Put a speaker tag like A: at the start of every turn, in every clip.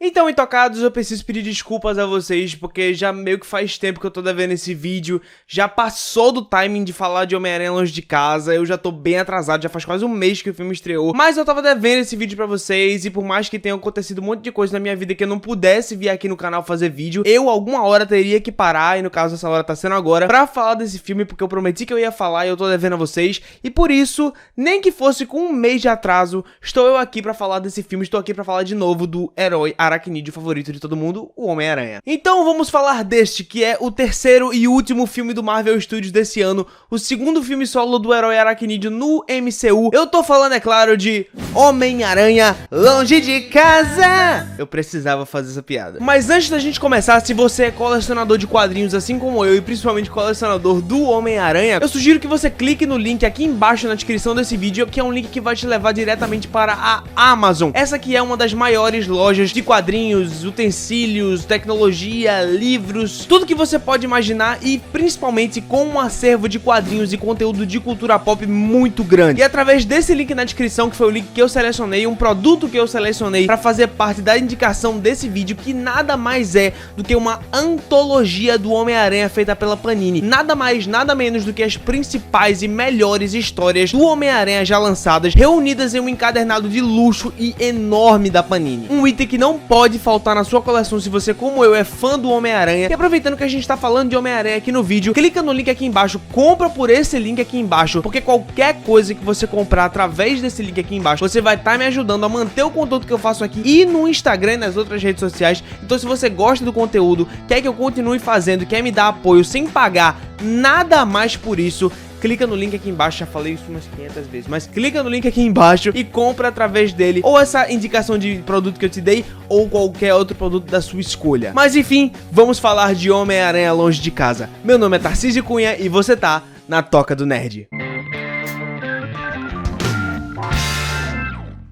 A: Então, intocados, eu preciso pedir desculpas a vocês, porque já meio que faz tempo que eu tô devendo esse vídeo, já passou do timing de falar de Homem-Aranha Longe de Casa, eu já tô bem atrasado, já faz quase um mês que o filme estreou, mas eu tava devendo esse vídeo pra vocês, e por mais que tenha acontecido um monte de coisa na minha vida que eu não pudesse vir aqui no canal fazer vídeo, eu alguma hora teria que parar, e no caso essa hora tá sendo agora, pra falar desse filme, porque eu prometi que eu ia falar e eu tô devendo a vocês, e por isso, nem que fosse com um mês de atraso, estou eu aqui pra falar desse filme, estou aqui pra falar de novo do herói aracnídeo favorito de todo mundo, o Homem-Aranha. Então vamos falar deste, que é o terceiro e último filme do Marvel Studios desse ano, o segundo filme solo do herói aracnídeo no MCU. Eu tô falando, é claro, de Homem-Aranha Longe de Casa. Eu precisava fazer essa piada. Mas antes da gente começar, se você é colecionador de quadrinhos assim como eu, e principalmente colecionador do Homem-Aranha, eu sugiro que você clique no link aqui embaixo na descrição desse vídeo, que é um link que vai te levar diretamente para a Amazon. Essa aqui é uma das maiores lojas de quadrinhos, utensílios, tecnologia, livros, tudo que você pode imaginar, e principalmente com um acervo de quadrinhos e conteúdo de cultura pop muito grande. E através desse link na descrição, que foi o link que eu selecionei, um produto que eu selecionei para fazer parte da indicação desse vídeo, que nada mais é do que uma antologia do Homem-Aranha feita pela Panini. Nada mais, nada menos do que as principais e melhores histórias do Homem-Aranha já lançadas, reunidas em um encadernado de luxo e enorme da Panini. Um item que não pode faltar na sua coleção se você, como eu, é fã do Homem-Aranha. E aproveitando que a gente tá falando de Homem-Aranha aqui no vídeo, clica no link aqui embaixo, compra por esse link aqui embaixo, porque qualquer coisa que você comprar através desse link aqui embaixo, você vai estar me ajudando a manter o conteúdo que eu faço aqui e no Instagram e nas outras redes sociais. Então se você gosta do conteúdo, quer que eu continue fazendo, quer me dar apoio sem pagar nada mais por isso, clica no link aqui embaixo, já falei isso umas 500 vezes, mas clica no link aqui embaixo e compra através dele, ou essa indicação de produto que eu te dei, ou qualquer outro produto da sua escolha. Mas enfim, vamos falar de Homem-Aranha Longe de Casa. Meu nome é Tarcísio Cunha e você tá na Toca do Nerd.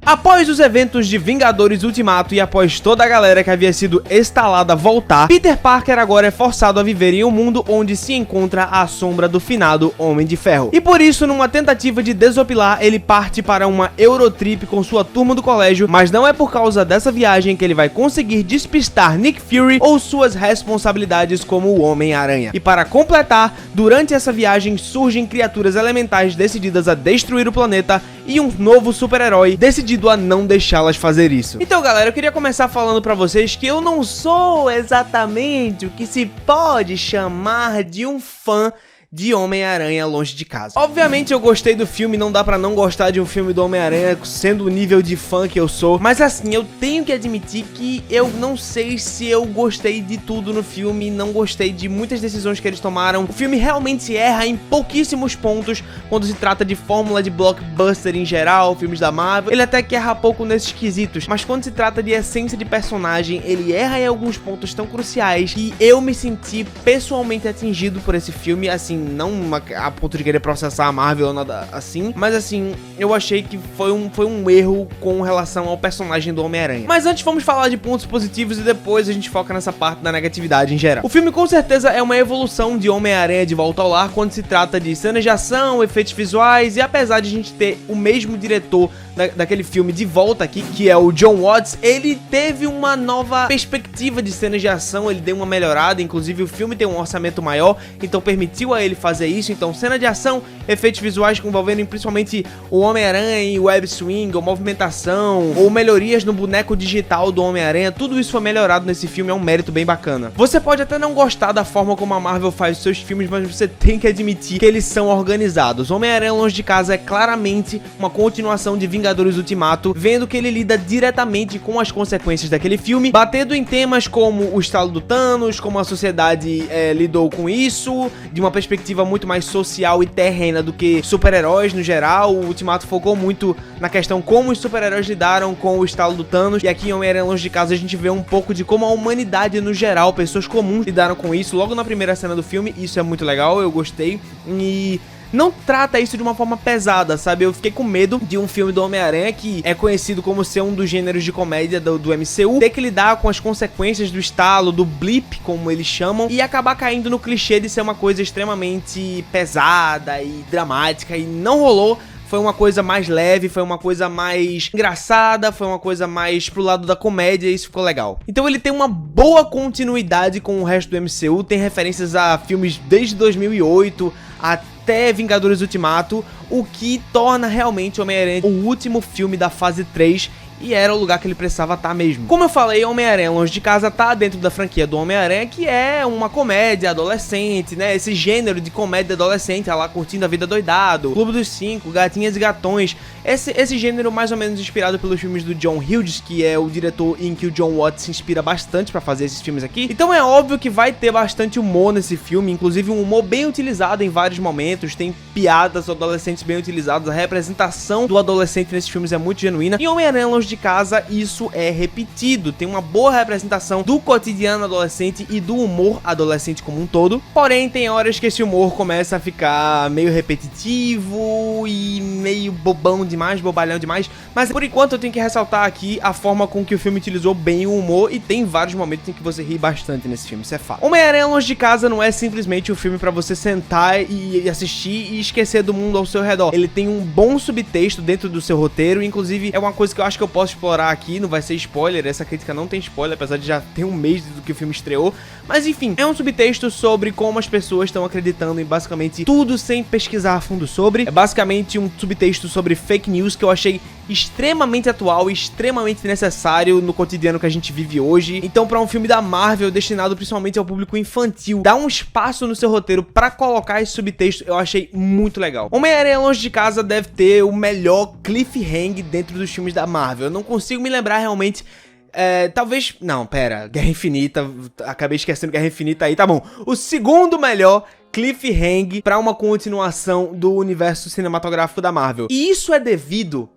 A: Após os eventos de Vingadores Ultimato e após toda a galera que havia sido estalada voltar, Peter Parker agora é forçado a viver em um mundo onde se encontra a sombra do finado Homem de Ferro. E por isso, numa tentativa de desopilar, ele parte para uma Eurotrip com sua turma do colégio, mas não é por causa dessa viagem que ele vai conseguir despistar Nick Fury ou suas responsabilidades como o Homem-Aranha. E para completar, durante essa viagem surgem criaturas elementais decididas a destruir o planeta e um novo super-herói decidido a não deixá-las fazer isso. Então, galera, eu queria começar falando pra vocês que eu não sou exatamente o que se pode chamar de um fã de Homem-Aranha Longe de Casa. Obviamente eu gostei do filme, não dá pra não gostar de um filme do Homem-Aranha, sendo o nível de fã que eu sou, mas assim, eu tenho que admitir que eu não sei se eu gostei de tudo no filme, não gostei de muitas decisões que eles tomaram. O filme realmente erra em pouquíssimos pontos quando se trata de fórmula de blockbuster em geral, filmes da Marvel. Ele até que erra pouco nesses quesitos, mas quando se trata de essência de personagem, ele erra em alguns pontos tão cruciais que eu me senti pessoalmente atingido por esse filme, assim, não a ponto de querer processar a Marvel ou nada assim, mas assim, eu achei que foi um erro com relação ao personagem do Homem-Aranha. Mas antes vamos falar de pontos positivos e depois a gente foca nessa parte da negatividade em geral. O filme com certeza é uma evolução de Homem-Aranha de Volta ao Lar quando se trata de cenas de ação, efeitos visuais, e apesar de a gente ter o mesmo diretor daquele filme de volta aqui, que é o Jon Watts, ele teve uma nova perspectiva de cenas de ação, ele deu uma melhorada, inclusive o filme tem um orçamento maior, então permitiu a ele fazer isso. Então cena de ação, efeitos visuais envolvendo principalmente o Homem-Aranha e o web swing, ou movimentação, ou melhorias no boneco digital do Homem-Aranha, tudo isso foi melhorado nesse filme, é um mérito bem bacana. Você pode até não gostar da forma como a Marvel faz seus filmes, mas você tem que admitir que eles são organizados. Homem-Aranha Longe de Casa é claramente uma continuação de Vingadores Ultimato, vendo que ele lida diretamente com as consequências daquele filme, batendo em temas como o estalo do Thanos, como a sociedade lidou com isso, de uma perspectiva muito mais social e terrena do que super-heróis no geral. O Ultimato focou muito na questão como os super-heróis lidaram com o estalo do Thanos, e aqui em Homem-Aranha Longe de Casa a gente vê um pouco de como a humanidade no geral, pessoas comuns, lidaram com isso logo na primeira cena do filme. Isso é muito legal, eu gostei, e não trata isso de uma forma pesada, sabe? Eu fiquei com medo de um filme do Homem-Aranha, que é conhecido como ser um dos gêneros de comédia do MCU, ter que lidar com as consequências do estalo, do blip, como eles chamam, e acabar caindo no clichê de ser uma coisa extremamente pesada e dramática, e não rolou. foi uma coisa mais leve, foi uma coisa mais engraçada, foi uma coisa mais pro lado da comédia, e isso ficou legal. Então ele tem uma boa continuidade com o resto do MCU, tem referências a filmes desde 2008 até Vingadores Ultimato, o que torna realmente Homem-Aranha o último filme da fase 3, e era o lugar que ele precisava estar mesmo. Como eu falei, Homem-Aranha Longe de Casa tá dentro da franquia do Homem-Aranha, que é uma comédia adolescente, né? Esse gênero de comédia adolescente, lá curtindo a vida doidado, Clube dos Cinco, Gatinhas e Gatões. Esse gênero mais ou menos inspirado pelos filmes do John Hughes, que é o diretor em que o John Watts se inspira bastante pra fazer esses filmes aqui. Então é óbvio que vai ter bastante humor nesse filme, inclusive um humor bem utilizado em vários momentos, tem piadas adolescentes bem utilizadas, a representação do adolescente nesses filmes é muito genuína. E Homem-Aranha Longe de Casa, isso é repetido, tem uma boa representação do cotidiano adolescente e do humor adolescente como um todo. Porém, tem horas que esse humor começa a ficar meio repetitivo e meio bobão demais, bobalhão demais, mas por enquanto eu tenho que ressaltar aqui a forma com que o filme utilizou bem o humor, e tem vários momentos em que você ri bastante nesse filme, isso é fato. Homem-Aranha Longe de Casa não é simplesmente um filme pra você sentar e assistir e esquecer do mundo ao seu redor. Ele tem um bom subtexto dentro do seu roteiro, inclusive é uma coisa que eu acho que eu posso explorar aqui, não vai ser spoiler, essa crítica não tem spoiler, apesar de já ter um mês do que o filme estreou, mas enfim, é um subtexto sobre como as pessoas estão acreditando em basicamente tudo sem pesquisar a fundo sobre. É basicamente um subtexto sobre fake news que eu achei extremamente atual e extremamente necessário no cotidiano que a gente vive hoje. Então, pra um filme da Marvel destinado principalmente ao público infantil, dar um espaço no seu roteiro pra colocar esse subtexto, eu achei muito legal. Homem-Aranha Longe de Casa deve ter o melhor cliffhanger dentro dos filmes da Marvel. Eu não consigo me lembrar realmente. Talvez... Não, pera. Guerra Infinita. Acabei esquecendo Guerra Infinita aí. Tá bom. O segundo melhor cliffhanger pra uma continuação do universo cinematográfico da Marvel. E isso é devido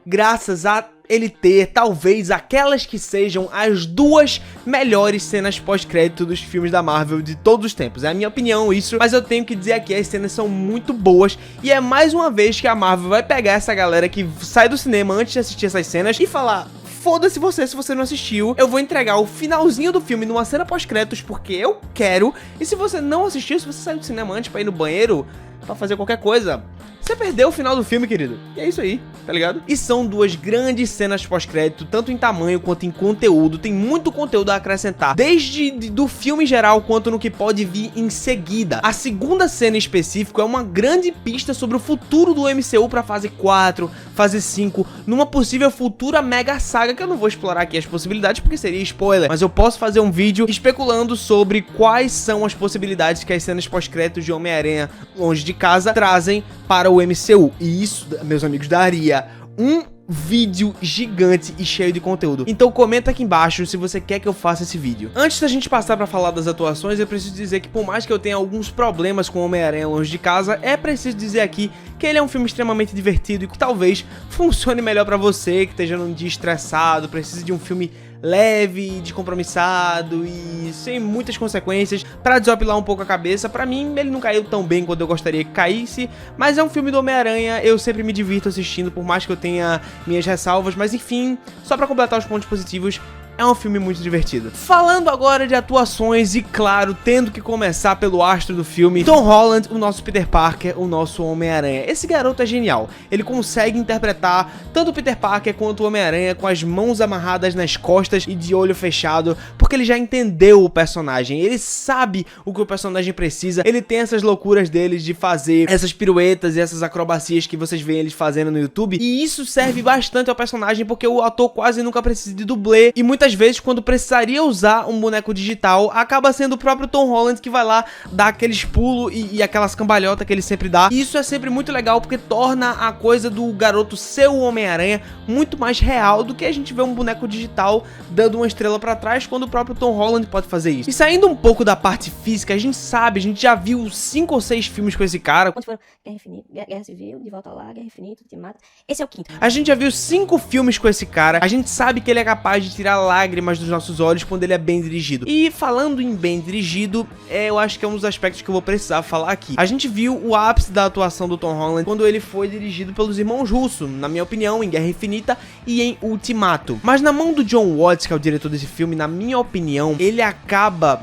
A: graças a ele ter, talvez, aquelas que sejam as duas melhores cenas pós-crédito dos filmes da Marvel de todos os tempos. É a minha opinião isso, mas eu tenho que dizer aqui, as cenas são muito boas, e é mais uma vez que a Marvel vai pegar essa galera que sai do cinema antes de assistir essas cenas e falar: foda-se você, se você não assistiu, eu vou entregar o finalzinho do filme numa cena pós-créditos porque eu quero, e se você não assistiu, se você saiu do cinema antes pra ir no banheiro, pra fazer qualquer coisa, você perdeu o final do filme, querido. E é isso aí, tá ligado? E são duas grandes cenas pós-crédito, tanto em tamanho quanto em conteúdo. Tem muito conteúdo a acrescentar, desde do filme em geral, quanto no que pode vir em seguida. A segunda cena em específico é uma grande pista sobre o futuro do MCU pra fase 4, fase 5, numa possível futura mega saga, que eu não vou explorar aqui as possibilidades porque seria spoiler, mas eu posso fazer um vídeo especulando sobre quais são as possibilidades que as cenas pós-créditos de Homem-Aranha Longe de Casa trazem para o MCU. E isso, meus amigos, daria um vídeo gigante e cheio de conteúdo. Então comenta aqui embaixo se você quer que eu faça esse vídeo. Antes da gente passar pra falar das atuações, eu preciso dizer que por mais que eu tenha alguns problemas com Homem-Aranha Longe de Casa, é preciso dizer aqui que ele é um filme extremamente divertido e que talvez funcione melhor pra você que esteja num dia estressado, precisa de um filme leve, descompromissado e sem muitas consequências pra desopilar um pouco a cabeça. Pra mim, ele não caiu tão bem quanto eu gostaria que caísse, mas é um filme do Homem-Aranha, eu sempre me divirto assistindo, por mais que eu tenha minhas ressalvas, mas enfim, só pra completar os pontos positivos, é um filme muito divertido. Falando agora de atuações e, claro, tendo que começar pelo astro do filme, Tom Holland, o nosso Peter Parker, o nosso Homem-Aranha. Esse garoto é genial. Ele consegue interpretar tanto o Peter Parker quanto o Homem-Aranha com as mãos amarradas nas costas e de olho fechado, porque ele já entendeu o personagem. Ele sabe o que o personagem precisa. Ele tem essas loucuras dele de fazer essas piruetas e essas acrobacias que vocês veem eles fazendo no YouTube. E isso serve bastante ao personagem, porque o ator quase nunca precisa de dublê. E muitas vezes, quando precisaria usar um boneco digital, acaba sendo o próprio Tom Holland que vai lá dar aqueles pulos e aquelas cambalhotas que ele sempre dá. E isso é sempre muito legal, porque torna a coisa do garoto ser o Homem-Aranha muito mais real do que a gente vê um boneco digital dando uma estrela pra trás, quando o próprio Tom Holland pode fazer isso. E saindo um pouco da parte física, a gente sabe, a gente já viu 5 ou 6 filmes com esse cara.
B: Quantos foram? Guerra Infinita, Guerra Civil, De Volta lá, Guerra Infinita, Ultimato. Esse é o quinto.
A: A gente já viu 5 filmes com esse cara. A gente sabe que ele é capaz de tirar lágrimas dos nossos olhos quando ele é bem dirigido. E falando em bem dirigido, eu acho que é um dos aspectos que eu vou precisar falar aqui. A gente viu o ápice da atuação do Tom Holland quando ele foi dirigido pelos irmãos Russo, na minha opinião, em Guerra Infinita e em Ultimato. Mas na mão do John Watts, que é o diretor desse filme, na minha opinião, ele acaba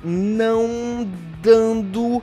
A: não dando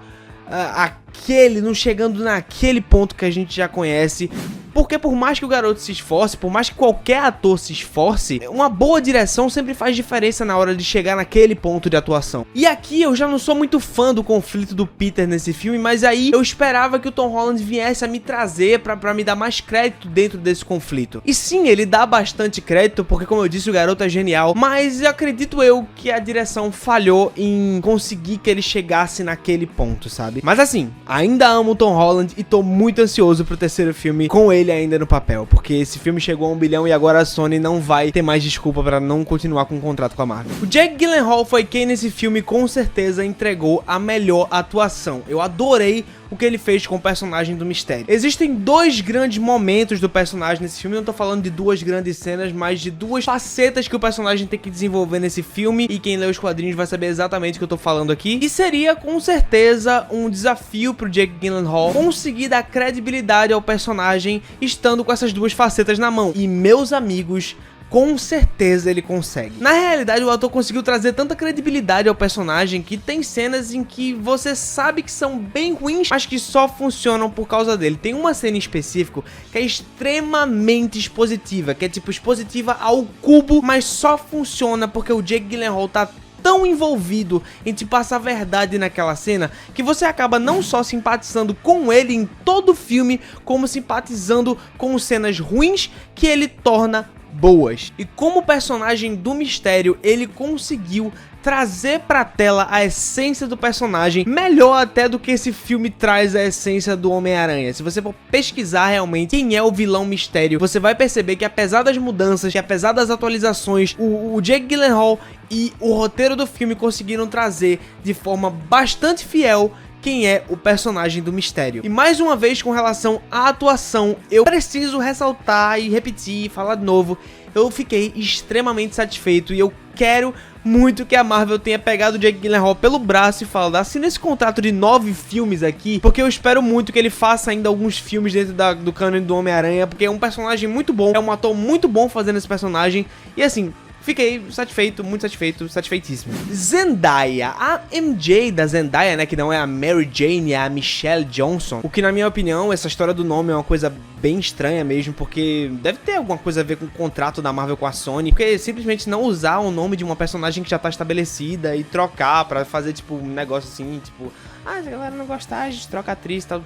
A: não chegando naquele ponto que a gente já conhece. Porque por mais que o garoto se esforce, por mais que qualquer ator se esforce, uma boa direção sempre faz diferença na hora de chegar naquele ponto de atuação. E aqui eu já não sou muito fã do conflito do Peter nesse filme, mas aí eu esperava que o Tom Holland viesse a me trazer pra me dar mais crédito dentro desse conflito. E sim, ele dá bastante crédito, porque como eu disse, o garoto é genial, mas acredito eu que a direção falhou em conseguir que ele chegasse naquele ponto, sabe? Mas assim, ainda amo o Tom Holland e tô muito ansioso pro terceiro filme com ele ainda no papel, porque esse filme chegou a 1 bilhão e agora a Sony não vai ter mais desculpa pra não continuar com o contrato com a Marvel. O Jake Gyllenhaal foi quem nesse filme com certeza entregou a melhor atuação. Eu adorei o que ele fez com o personagem do Mistério. Existem dois grandes momentos do personagem nesse filme, não tô falando de duas grandes cenas, mas de duas facetas que o personagem tem que desenvolver nesse filme, e quem lê os quadrinhos vai saber exatamente o que eu tô falando aqui. E seria com certeza um desafio pro Jake Gyllenhaal conseguir dar credibilidade ao personagem estando com essas duas facetas na mão. E meus amigos, com certeza ele consegue. Na realidade, o ator conseguiu trazer tanta credibilidade ao personagem que tem cenas em que você sabe que são bem ruins, mas que só funcionam por causa dele. Tem uma cena em específico que é extremamente expositiva, que é tipo expositiva ao cubo, mas só funciona porque o Jake Gyllenhaal tá tão envolvido em te passar a verdade naquela cena, que você acaba não só simpatizando com ele em todo o filme, como simpatizando com cenas ruins que ele torna boas. E como personagem do Mistério, ele conseguiu trazer pra tela a essência do personagem melhor até do que esse filme traz a essência do Homem-Aranha. Se você for pesquisar realmente quem é o vilão Mistério, você vai perceber que apesar das mudanças, que apesar das atualizações, o Jake Gyllenhaal e o roteiro do filme conseguiram trazer de forma bastante fiel quem é o personagem do Mistério. E mais uma vez, com relação à atuação, eu preciso ressaltar e repetir, falar de novo, eu fiquei extremamente satisfeito e eu quero muito que a Marvel tenha pegado o Jake Gyllenhaal pelo braço e falado: assina esse contrato de 9 filmes aqui, porque eu espero muito que ele faça ainda alguns filmes dentro do cânone do Homem-Aranha, porque é um personagem muito bom, é um ator muito bom fazendo esse personagem, e assim, fiquei satisfeito, muito satisfeito, satisfeitíssimo. Zendaya, a MJ da Zendaya, né, que não é a Mary Jane, é a Michelle Johnson, o que na minha opinião, essa história do nome é uma coisa bem estranha mesmo, porque deve ter alguma coisa a ver com o contrato da Marvel com a Sony, porque simplesmente não usar o nome de uma personagem que já tá estabelecida e trocar pra fazer, tipo, um negócio assim, tipo, ah, se a galera não gostar, a gente troca a atriz, tal,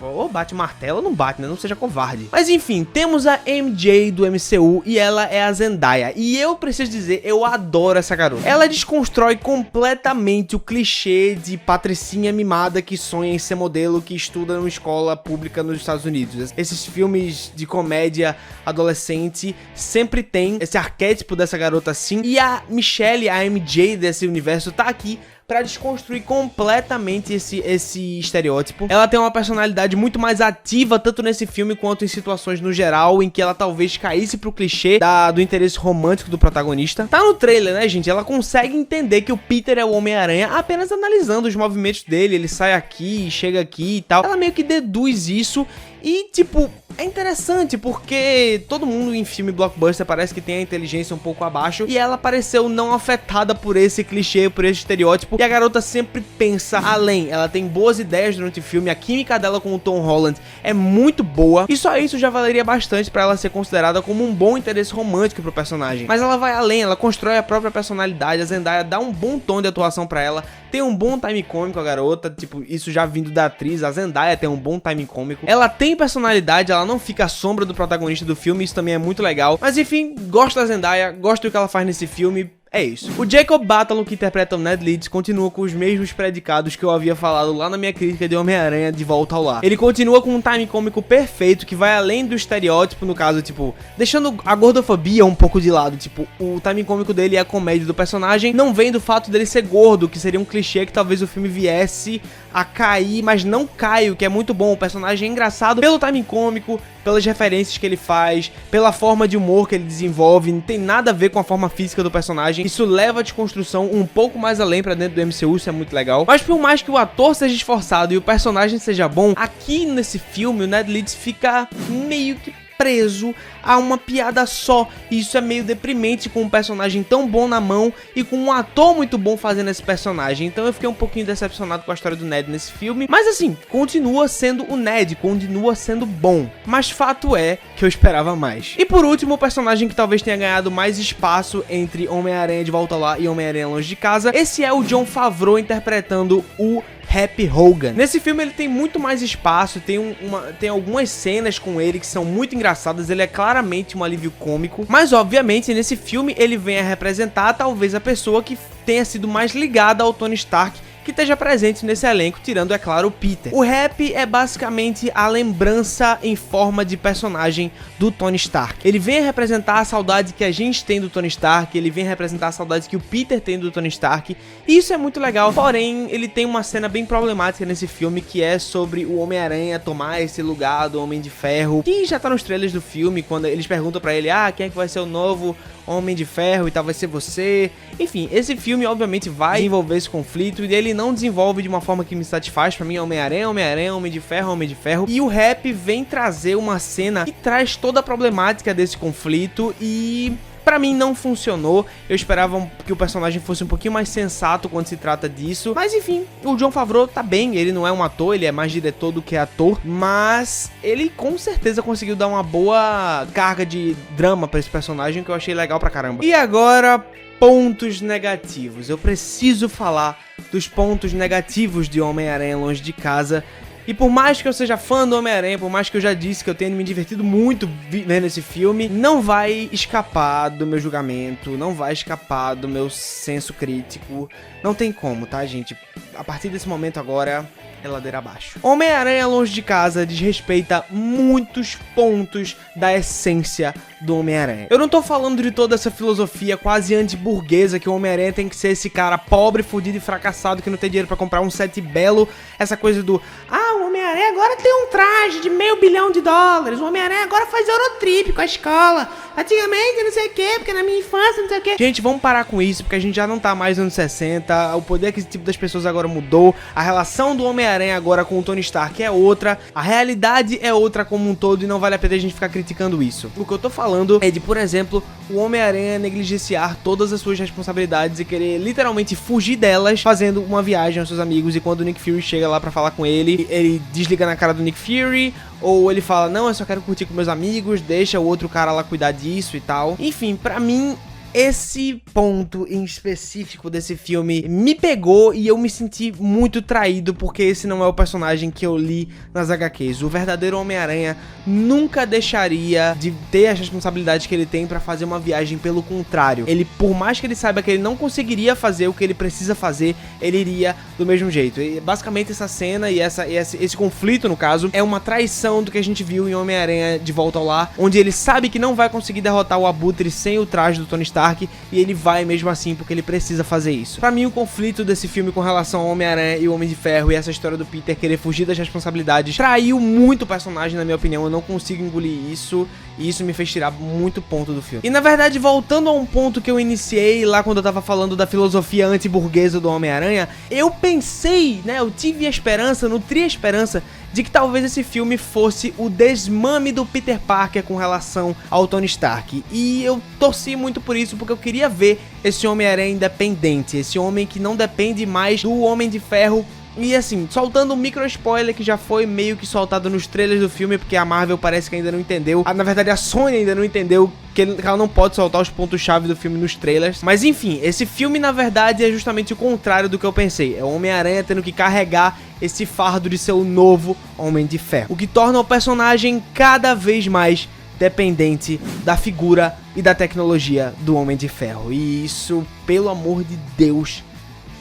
A: ou bate martelo ou não bate, né, não seja covarde. Mas enfim, temos a MJ do MCU e ela é a Zendaya, e eu preciso dizer, eu adoro essa garota. Ela desconstrói completamente o clichê de patricinha mimada que sonha em ser modelo, que estuda numa escola pública nos Estados Unidos. Esses filmes de comédia adolescente sempre tem esse arquétipo dessa garota assim, e a Michelle, a MJ desse universo, tá aqui pra desconstruir completamente esse estereótipo. Ela tem uma personalidade muito mais ativa, tanto nesse filme quanto em situações no geral, em que ela talvez caísse pro clichê do interesse romântico do protagonista. Tá no trailer, né, gente? Ela consegue entender que o Peter é o Homem-Aranha apenas analisando os movimentos dele. Ele sai aqui, chega aqui e tal. Ela meio que deduz isso e, tipo, é interessante porque todo mundo em filme blockbuster parece que tem a inteligência um pouco abaixo, e ela pareceu não afetada por esse clichê, por esse estereótipo, e a garota sempre pensa além. Ela tem boas ideias durante o filme, a química dela com o Tom Holland é muito boa, e só isso já valeria bastante pra ela ser considerada como um bom interesse romântico pro personagem. Mas ela vai além, ela constrói a própria personalidade. A Zendaya dá um bom tom de atuação pra ela, tem um bom time cômico a garota, tipo, isso já vindo da atriz. A Zendaya tem um bom time cômico, ela tem personalidade, ela não fica à sombra do protagonista do filme, isso também é muito legal. Mas enfim, gosto da Zendaya, gosto do que ela faz nesse filme. É isso. O Jacob Batalon, que interpreta o Ned Leeds, continua com os mesmos predicados que eu havia falado lá na minha crítica de Homem-Aranha de Volta ao Lar. Ele continua com um time cômico perfeito, que vai além do estereótipo, no caso, tipo, deixando a gordofobia um pouco de lado. Tipo, o time cômico dele é a comédia do personagem, não vem do fato dele ser gordo, que seria um clichê que talvez o filme viesse a cair, mas não cai, o que é muito bom. O personagem é engraçado pelo time cômico, pelas referências que ele faz, pela forma de humor que ele desenvolve, não tem nada a ver com a forma física do personagem. Isso leva a desconstrução um pouco mais além pra dentro do MCU, isso é muito legal. Mas por mais que o ator seja esforçado e o personagem seja bom, aqui nesse filme o Ned Leeds fica meio que preso a uma piada só, e isso é meio deprimente com um personagem tão bom na mão e com um ator muito bom fazendo esse personagem. Então eu fiquei um pouquinho decepcionado com a história do Ned nesse filme, mas assim, continua sendo o Ned, continua sendo bom, mas fato é que eu esperava mais. E por último, o personagem que talvez tenha ganhado mais espaço entre Homem-Aranha de Volta Lá e Homem-Aranha Longe de Casa, esse é o Jon Favreau interpretando o Happy Hogan. Nesse filme ele tem muito mais espaço, tem algumas cenas com ele que são muito engraçadas, ele é claramente um alívio cômico, mas obviamente nesse filme ele vem a representar talvez a pessoa que tenha sido mais ligada ao Tony Stark, que esteja presente nesse elenco, tirando, é claro, o Peter. O Happy é basicamente a lembrança em forma de personagem do Tony Stark. Ele vem representar a saudade que a gente tem do Tony Stark, ele vem representar a saudade que o Peter tem do Tony Stark, e isso é muito legal, porém, ele tem uma cena bem problemática nesse filme, que é sobre o Homem-Aranha tomar esse lugar do Homem de Ferro, que já tá nos trailers do filme, quando eles perguntam pra ele, quem é que vai ser o novo Homem de Ferro e tal, vai ser você. Enfim, esse filme obviamente vai desenvolver esse conflito, e ele não desenvolve de uma forma que me satisfaz. Pra mim é Homem-Aranha, Homem-Aranha, Homem de Ferro, Homem de Ferro. E o Happy vem trazer uma cena que traz toda a problemática desse conflito, e pra mim não funcionou. Eu esperava que o personagem fosse um pouquinho mais sensato quando se trata disso. Mas enfim, o Jon Favreau tá bem. Ele não é um ator, ele é mais diretor do que ator. Mas ele com certeza conseguiu dar uma boa carga de drama pra esse personagem, que eu achei legal pra caramba. E agora, pontos negativos. Eu preciso falar dos pontos negativos de Homem-Aranha Longe de Casa. E por mais que eu seja fã do Homem-Aranha, por mais que eu já disse que eu tenho me divertido muito vendo esse filme, não vai escapar do meu julgamento, não vai escapar do meu senso crítico. Não tem como, tá, gente? A partir desse momento agora, é ladeira abaixo. Homem-Aranha Longe de Casa desrespeita muitos pontos da essência do Homem-Aranha. Eu não tô falando de toda essa filosofia quase anti-burguesa que o Homem-Aranha tem que ser esse cara pobre, fudido e fracassado que não tem dinheiro pra comprar um set belo. Essa coisa do, o Homem-Aranha agora tem um traje de $500 milhão. O Homem-Aranha agora faz Eurotrip com a escola. Antigamente não sei o que, porque na minha infância não sei o que. Gente, vamos parar com isso, porque a gente já não tá mais nos anos 60. O poder aquisitivo das pessoas agora mudou. A relação do Homem-Aranha agora com o Tony Stark é outra. A realidade é outra como um todo, e não vale a pena a gente ficar criticando isso. O que eu tô falando é de, por exemplo, o Homem-Aranha negligenciar todas as suas responsabilidades e querer literalmente fugir delas, fazendo uma viagem aos seus amigos, e quando o Nick Fury chega lá pra falar com ele, ele desliga na cara do Nick Fury, ou ele fala, não, eu só quero curtir com meus amigos, deixa o outro cara lá cuidar disso e tal. Enfim, pra mim, esse ponto em específico desse filme me pegou e eu me senti muito traído, porque esse não é o personagem que eu li nas HQs. O verdadeiro Homem-Aranha nunca deixaria de ter as responsabilidades que ele tem pra fazer uma viagem. Pelo contrário, ele, por mais que ele saiba que ele não conseguiria fazer o que ele precisa fazer, ele iria do mesmo jeito. E basicamente essa cena e esse conflito, no caso, é uma traição do que a gente viu em Homem-Aranha de Volta ao Lar, onde ele sabe que não vai conseguir derrotar o Abutre sem o traje do Tony Stark, e ele vai mesmo assim porque ele precisa fazer isso. Pra mim, o conflito desse filme com relação ao Homem-Aranha e o Homem de Ferro, e essa história do Peter querer fugir das responsabilidades, traiu muito o personagem, na minha opinião. Eu não consigo engolir isso, e isso me fez tirar muito ponto do filme. E na verdade, voltando a um ponto que eu iniciei lá quando eu tava falando da filosofia anti-burguesa do Homem-Aranha, eu pensei, eu tive a esperança, nutri a esperança de que talvez esse filme fosse o desmame do Peter Parker com relação ao Tony Stark. E eu torci muito por isso, porque eu queria ver esse Homem-Aranha independente, esse homem que não depende mais do Homem de Ferro. E assim, soltando um micro spoiler que já foi meio que soltado nos trailers do filme, porque a Marvel parece que ainda não entendeu. Na verdade, a Sony ainda não entendeu que ela não pode soltar os pontos-chave do filme nos trailers. Mas enfim, esse filme na verdade é justamente o contrário do que eu pensei. É o Homem-Aranha tendo que carregar esse fardo de ser o novo Homem de Ferro, o que torna o personagem cada vez mais dependente da figura e da tecnologia do Homem de Ferro. E isso, pelo amor de Deus,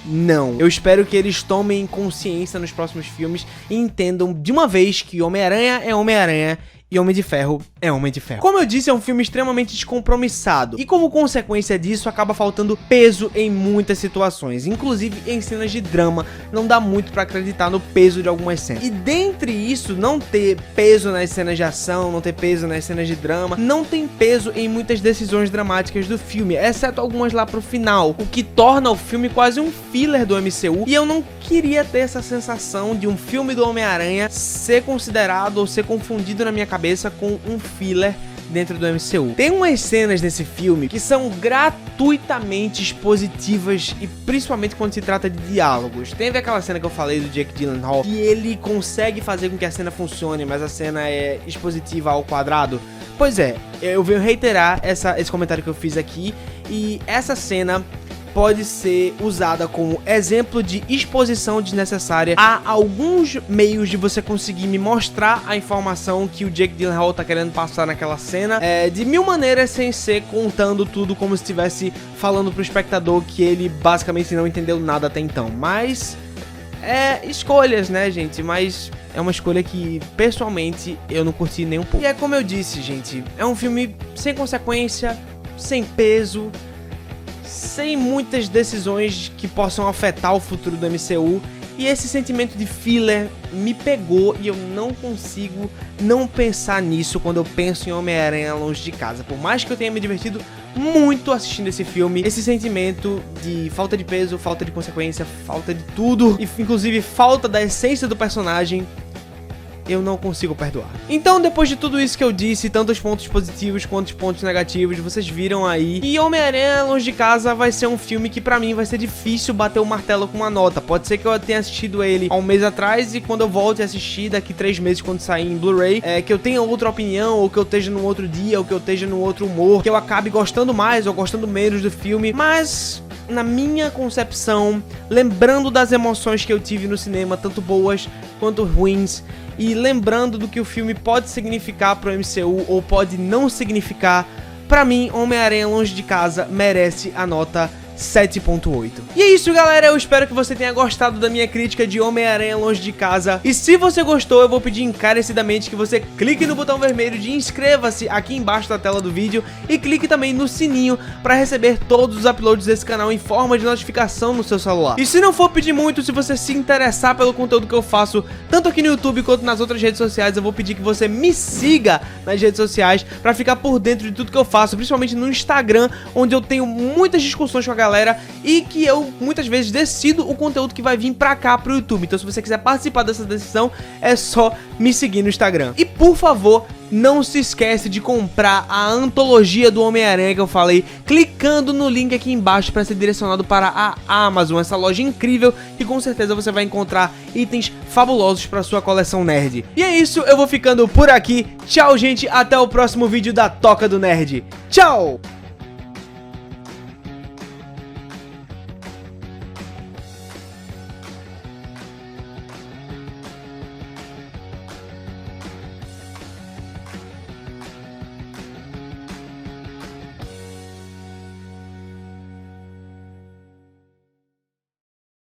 A: não. Eu espero que eles tomem consciência nos próximos filmes e entendam de uma vez que Homem-Aranha é Homem-Aranha e Homem de Ferro é Homem de Ferro. Como eu disse, é um filme extremamente descompromissado, e como consequência disso, acaba faltando peso em muitas situações, inclusive em cenas de drama. Não dá muito pra acreditar no peso de algumas cenas. E dentre isso, não ter peso nas cenas de ação, não ter peso nas cenas de drama, não tem peso em muitas decisões dramáticas do filme, exceto algumas lá pro final, o que torna o filme quase um filler do MCU, e eu não queria ter essa sensação de um filme do Homem-Aranha ser considerado ou ser confundido na minha cabeça com um filler dentro do MCU. Tem umas cenas nesse filme que são gratuitamente expositivas e principalmente quando se trata de diálogos. Teve aquela cena que eu falei do Jake Gyllenhaal, que ele consegue fazer com que a cena funcione, mas a cena é expositiva ao quadrado. Pois é, eu venho reiterar esse comentário que eu fiz aqui, e essa cena pode ser usada como exemplo de exposição desnecessária. Há alguns meios de você conseguir me mostrar a informação que o Jake Gyllenhaal tá querendo passar naquela cena, de mil maneiras, sem ser contando tudo como se estivesse falando pro espectador que ele basicamente não entendeu nada até então. Mas escolhas, né, gente? Mas é uma escolha que, pessoalmente, eu não curti nem um pouco. E é como eu disse, gente, é um filme sem consequência, sem peso, sem muitas decisões que possam afetar o futuro do MCU. E esse sentimento de filler me pegou e eu não consigo não pensar nisso quando eu penso em Homem-Aranha Longe de Casa. Por mais que eu tenha me divertido muito assistindo esse filme, esse sentimento de falta de peso, falta de consequência, falta de tudo, e inclusive falta da essência do personagem, eu não consigo perdoar. Então, depois de tudo isso que eu disse, tanto os pontos positivos quanto os pontos negativos, vocês viram aí que Homem-Aranha Longe de Casa vai ser um filme que pra mim vai ser difícil bater o martelo com uma nota. Pode ser que eu tenha assistido ele há um mês atrás e quando eu volte a assistir daqui 3 meses, quando sair em Blu-ray, que eu tenha outra opinião, ou que eu esteja num outro dia, ou que eu esteja num outro humor, que eu acabe gostando mais ou gostando menos do filme. Mas na minha concepção, lembrando das emoções que eu tive no cinema, tanto boas quanto ruins, e lembrando do que o filme pode significar pro MCU ou pode não significar, pra mim, Homem-Aranha Longe de Casa merece a nota 7.8. E é isso, galera, eu espero que você tenha gostado da minha crítica de Homem-Aranha Longe de Casa. E se você gostou, eu vou pedir encarecidamente que você clique no botão vermelho de inscreva-se aqui embaixo da tela do vídeo e clique também no sininho para receber todos os uploads desse canal em forma de notificação no seu celular. E se não for pedir muito, se você se interessar pelo conteúdo que eu faço, tanto aqui no YouTube quanto nas outras redes sociais, eu vou pedir que você me siga nas redes sociais para ficar por dentro de tudo que eu faço, principalmente no Instagram, onde eu tenho muitas discussões com a galera e que eu muitas vezes decido o conteúdo que vai vir pra cá pro YouTube. Então se você quiser participar dessa decisão, é só me seguir no Instagram. E por favor, não se esquece de comprar a antologia do Homem-Aranha que eu falei, clicando no link aqui embaixo para ser direcionado para a Amazon, essa loja incrível que com certeza você vai encontrar itens fabulosos para sua coleção nerd. E é isso, eu vou ficando por aqui. Tchau, gente, até o próximo vídeo da Toca do Nerd. Tchau!